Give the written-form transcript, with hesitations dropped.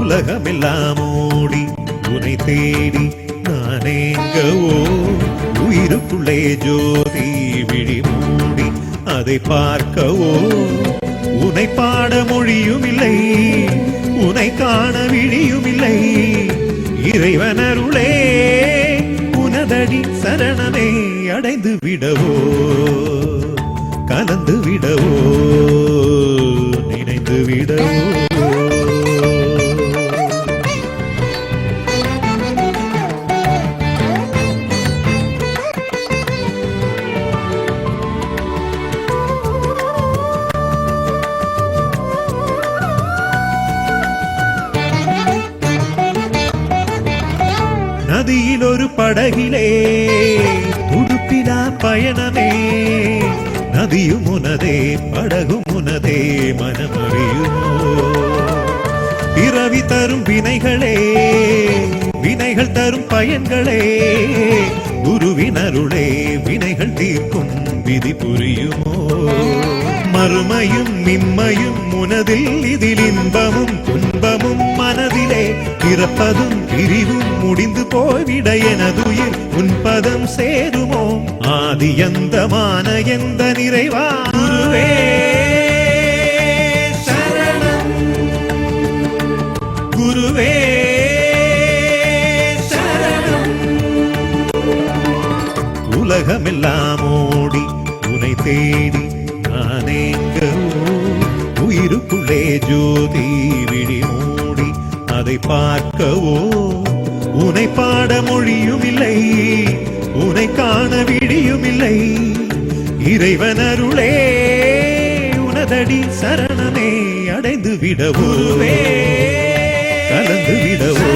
உலகமெல்லாம் ஓடி உனை தேடி நானேங்கவோ உயிருக்குள்ளே ஜோதி விழி மூடி அதை பார்க்கவோ உனை பாட மொழியும் இல்லை உனை காண விழியும் இல்லை இறைவனருளே உனதடி சரணமே அடைந்து விடவோ கலந்து விடவோ நினைந்து விடவோ நதியில் ஒரு படகிலே உடுப்பிலா பயணமே நதியும் உனதே படகும் உனதே மனமறியுமோ பிறவி தரும் வினைகளே வினைகள் தரும் பயன்களே குருவினருளே வினைகள் தீர்க்கும் விதி புரியுமோ மறுமையும் நிம்மையும் உனதில் இதில் இன்பமும் துன்பமும் மனதிலே பிறப்பதும் பிரிவும் முடிந்து போய்விட எனதுயிர் உன்பதம் சேருமோ ஆதி எந்தமான எந்த நிறைவா குருவே சரணம் குருவே சரணம் உலகமெல்லாம் ஓடி உனை தேடி நானேங்கவோ உயிருக்குள்ளே ஜோதி விழி மூடி அதை பார்க்கவோ உனை பாட மொழியும் இல்லை உனை காண விழியும் இல்லை இறைவனருளே உனதடி சரணமே அடைந்து விடவோ கலந்து விடவோ